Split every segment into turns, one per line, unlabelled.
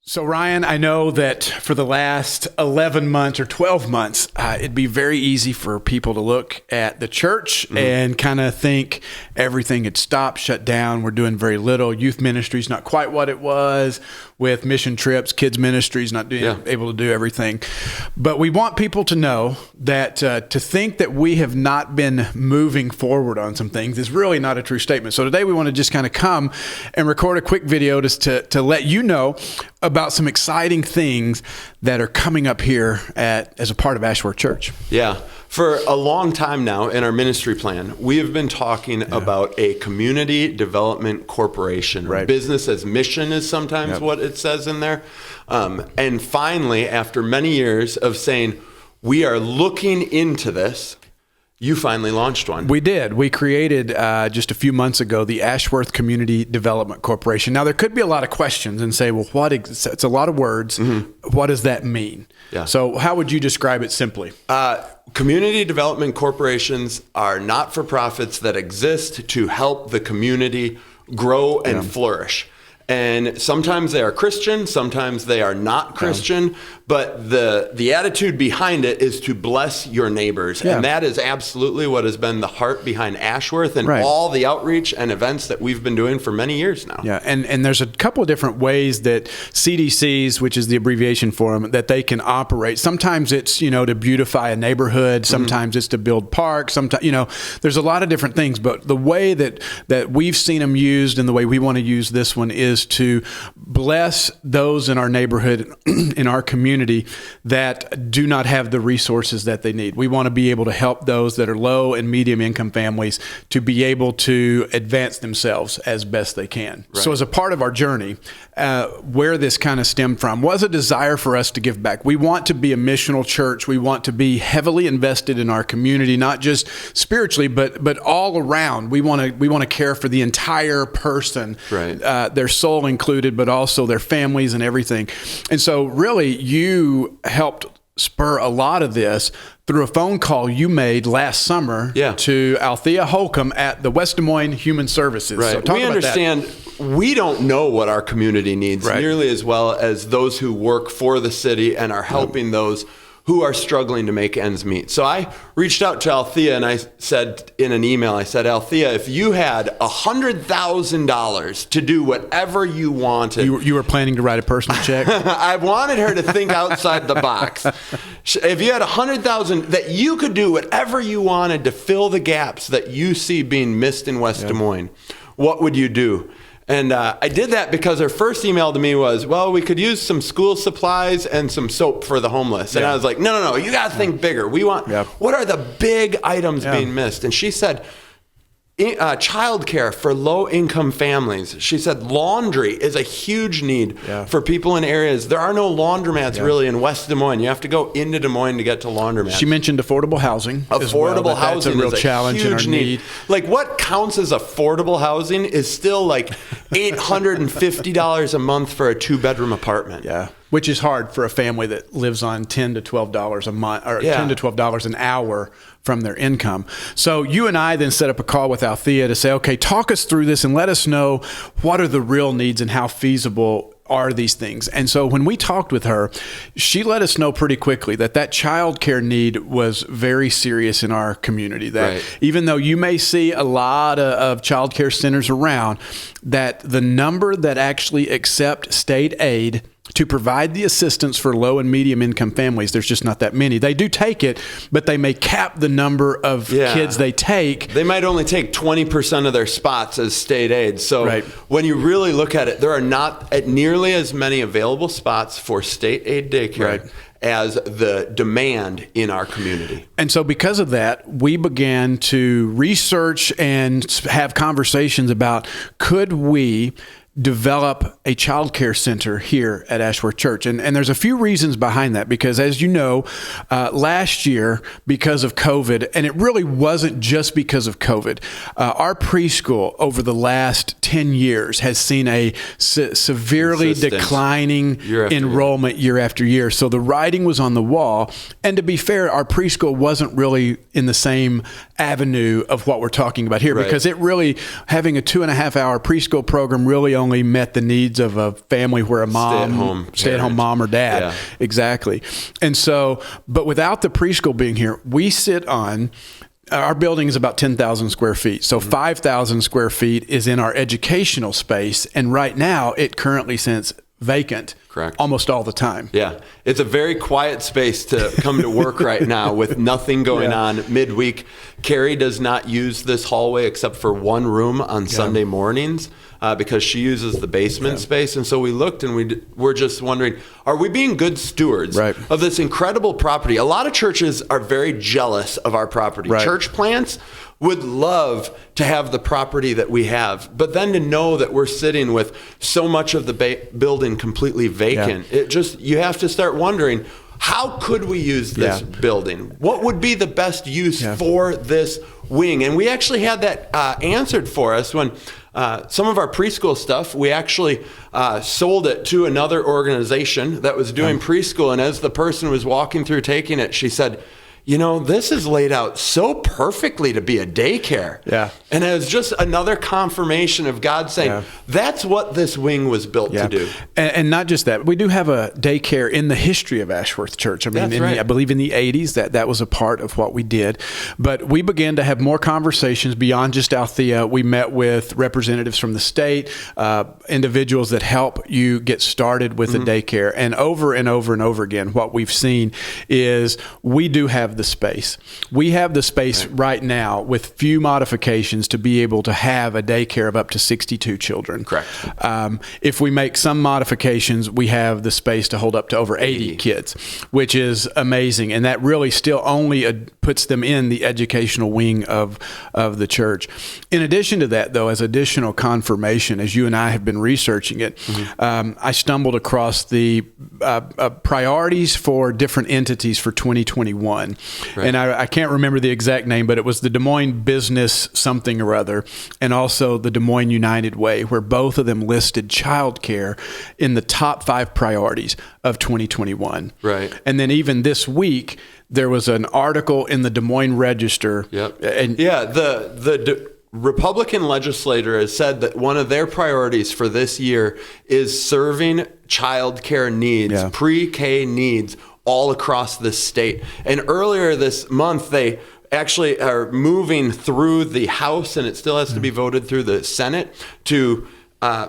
So Ryan, I know that for the last 11 months or 12 months, it'd be very easy for people to look at the church and kind of think everything had stopped, shut down. We're doing very little. Youth ministry's not quite what it was, with mission trips, kids ministries not able to do everything. But we want people to know that to think that we have not been moving forward on some things is really not a true statement. So today we want to just kind of come and record a quick video just to let you know about some exciting things that are coming up here as a part of Ashworth Church.
Yeah. For a long time now in our ministry plan, we have been talking about a community development corporation.
Right.
Business as mission is sometimes what it says in there. And finally, after many years of saying, we are looking into this, you finally launched one.
We did. We created just a few months ago the Ashworth Community Development Corporation. Now, there could be a lot of questions and say, well, it's a lot of words. What does that mean?
Yeah.
So how would you describe it simply?
Community development corporations are not-for-profits that exist to help the community grow and flourish. And sometimes they are Christian, sometimes they are not Christian, but the attitude behind it is to bless your neighbors. And that is absolutely what has been the heart behind Ashworth and all the outreach and events that we've been doing for many years now.
Yeah, and there's a couple of different ways that CDCs, which is the abbreviation for them, that they can operate. Sometimes it's, to beautify a neighborhood. Sometimes it's to build parks. Sometimes, there's a lot of different things. But the way that we've seen them used and the way we want to use this one is to bless those in our neighborhood, in our community, that do not have the resources that they need. We want to be able to help those that are low and medium income families to be able to advance themselves as best they can. Right. So as a part of our journey, where this kind of stemmed from was a desire for us to give back. We want to be a missional church. We want to be heavily invested in our community, not just spiritually, but all around. We want to care for the entire person, their soul included, but also their families and everything. And so really you helped spur a lot of this through a phone call you made last summer to Althea Holcomb at the West Des Moines Human Services.
Right.
So talk
we
about
understand
that.
We don't know what our community needs nearly as well as those who work for the city and are helping those who are struggling to make ends meet. So I reached out to Althea and I said in an email, Althea, if you had $100,000 to do whatever you wanted.
You were planning to write a personal check?
I wanted her to think outside the box. If you had $100,000 that you could do whatever you wanted to fill the gaps that you see being missed in West Des Moines, what would you do? And I did that because her first email to me was, well, we could use some school supplies and some soap for the homeless. And I was like, no, you got to think bigger. We want, what are the big items being missed? And she said, childcare for low-income families. She said laundry is a huge need for people in areas. There are no laundromats really in West Des Moines. You have to go into Des Moines to get to laundromats.
She mentioned affordable housing.
Affordable housing
is a real challenge and our need.
Like what counts as affordable housing is still like $850 a month for a 2-bedroom apartment.
Yeah. Which is hard for a family that lives on $10 to $12 a month, or $10 to $12 an hour from their income. So you and I then set up a call with Althea to say, okay, talk us through this and let us know what are the real needs and how feasible are these things. And so when we talked with her, she let us know pretty quickly that child care need was very serious in our community. That even though you may see a lot of child care centers around, that the number that actually accept state aid to provide the assistance for low and medium income families, there's just not that many. They do take it, but they may cap the number of kids they take.
They might only take 20% of their spots as state aid. So when you really look at it, there are not nearly as many available spots for state aid daycare as the demand in our community.
And so because of that, we began to research and have conversations about, could we develop a child care center here at Ashworth Church. And there's a few reasons behind that, because as you know, last year, because of COVID, and it really wasn't just because of COVID, our preschool over the last 10 years has seen a severely declining enrollment year after year. So the writing was on the wall. And to be fair, our preschool wasn't really in the same avenue of what we're talking about here, because it really, having a 2.5-hour preschool program really only only met the needs of a family where a mom, stay-at-home mom or dad.
Yeah.
Exactly. And so, but without the preschool being here, we sit on, our building is about 10,000 square feet. So 5,000 square feet is in our educational space. And right now it currently sits vacant.
Correct.
Almost all the time.
Yeah. It's a very quiet space to come to work right now with nothing going on midweek. Carrie does not use this hallway except for one room on Sunday mornings because she uses the basement space. And so we looked and we're just wondering, are we being good stewards of this incredible property? A lot of churches are very jealous of our property. Church plants would love to have the property that we have, but then to know that we're sitting with so much of the building completely vacant, it just, you have to start wondering, how could we use this building? What would be the best use for this wing? And we actually had that answered for us when some of our preschool stuff, we actually sold it to another organization that was doing preschool. And as the person was walking through taking it, she said, you know, this is laid out so perfectly to be a daycare. Yeah. And it was just another confirmation of God saying, that's what this wing was built to do.
And not just that, we do have a daycare in the history of Ashworth Church. I mean, I believe in the 80s that was a part of what we did. But we began to have more conversations beyond just Althea. We met with representatives from the state, individuals that help you get started with a daycare. And over and over and over again, what we've seen is we do have the space. We have the space right now with few modifications to be able to have a daycare of up to 62 children.
Correct.
If we make some modifications, we have the space to hold up to over 80 kids, which is amazing. And that really still only puts them in the educational wing of the church. In addition to that, though, as additional confirmation, as you and I have been researching it, I stumbled across the priorities for different entities for 2021. And I can't remember the exact name, but it was the Des Moines Business something or other, and also the Des Moines United Way, where both of them listed childcare in the top 5 priorities of 2021.
Right.
And then even this week, there was an article in the Des Moines Register. And
the Republican legislator has said that one of their priorities for this year is serving child care needs, pre-K needs, all across the state. And earlier this month, they actually are moving through the House, and it still has to be voted through the Senate, to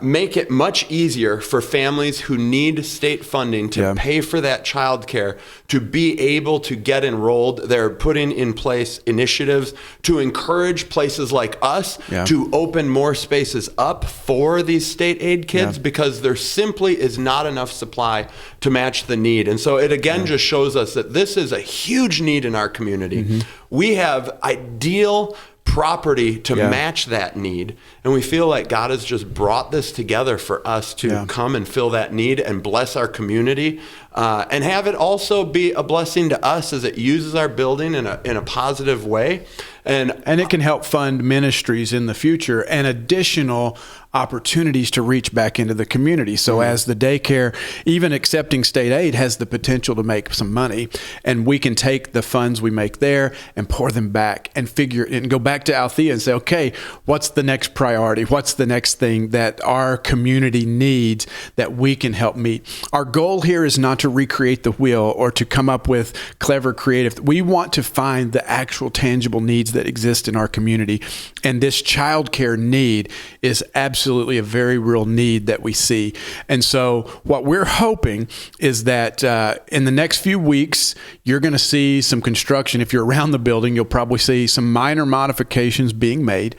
make it much easier for families who need state funding to pay for that child care to be able to get enrolled. They're putting in place initiatives to encourage places like us to open more spaces up for these state aid kids because there simply is not enough supply to match the need. And so it again just shows us that this is a huge need in our community. We have ideal property to match that need. And we feel like God has just brought this together for us to come and fill that need and bless our community and have it also be a blessing to us as it uses our building in a positive way. And
it can help fund ministries in the future and additional opportunities to reach back into the community. So as the daycare, even accepting state aid, has the potential to make some money, and we can take the funds we make there and pour them back and go back to Althea and say, okay, what's the next priority? What's the next thing that our community needs that we can help meet? Our goal here is not to recreate the wheel or to come up with clever creative. We want to find the actual tangible needs that exist in our community. And this childcare need is absolutely a very real need that we see. And so what we're hoping is that in the next few weeks, you're going to see some construction. If you're around the building, you'll probably see some minor modifications being made.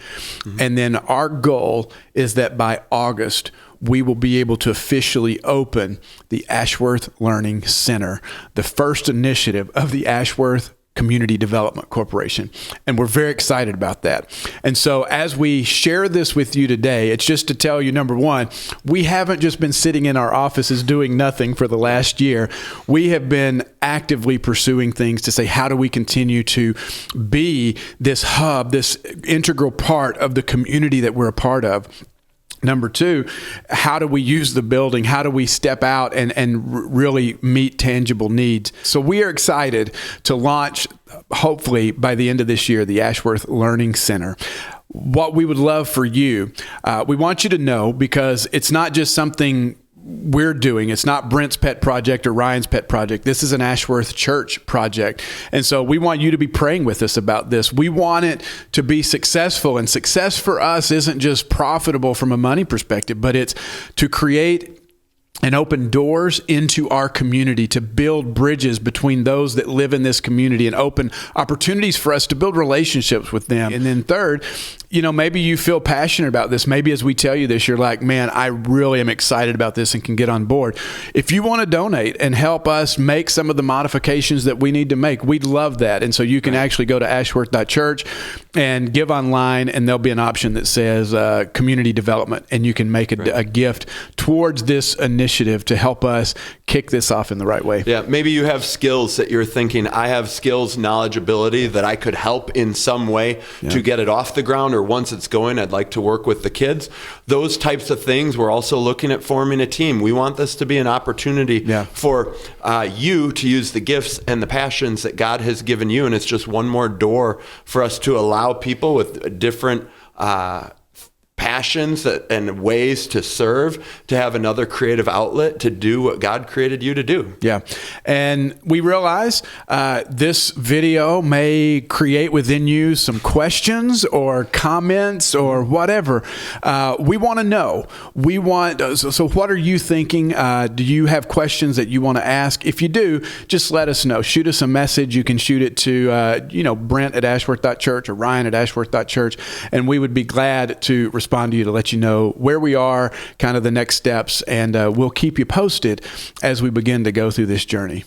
And then our goal is that by August, we will be able to officially open the Ashworth Learning Center, the first initiative of the Ashworth Community Development Corporation. And we're very excited about that. And so as we share this with you today, it's just to tell you, number one, we haven't just been sitting in our offices doing nothing for the last year. We have been actively pursuing things to say, how do we continue to be this hub, this integral part of the community that we're a part of? Number two, how do we use the building? How do we step out and really meet tangible needs? So we are excited to launch, hopefully by the end of this year, the Ashworth Learning Center. what we would love for you, we want you to know, because it's not just something we're doing. It's not Brent's pet project or Ryan's pet project. This is an Ashworth Church project. And so we want you to be praying with us about this. We want it to be successful. And success for us isn't just profitable from a money perspective, but it's to create and open doors into our community, to build bridges between those that live in this community and open opportunities for us to build relationships with them. And then third, maybe you feel passionate about this. Maybe as we tell you this, you're like, man, I really am excited about this and can get on board. If you want to donate and help us make some of the modifications that we need to make, we'd love that. And so you can actually go to ashworth.church and give online, and there'll be an option that says community development, and you can make a gift towards this initiative to help us kick this off in the right way.
Yeah, maybe you have skills that you're thinking, I have skills, knowledge, ability that I could help in some way to get it off the ground, or once it's going, I'd like to work with the kids. Those types of things. We're also looking at forming a team. We want this to be an opportunity for you to use the gifts and the passions that God has given you, and it's just one more door for us to allow people with different passions and ways to serve, to have another creative outlet to do what God created you to do.
Yeah. And we realize this video may create within you some questions or comments or whatever. We want to know. So what are you thinking? Do you have questions that you want to ask? If you do, just let us know. Shoot us a message. You can shoot it to Brent at ashworth.church or Ryan at ashworth.church, and we would be glad to respond to you to let you know where we are, kind of the next steps, and we'll keep you posted as we begin to go through this journey.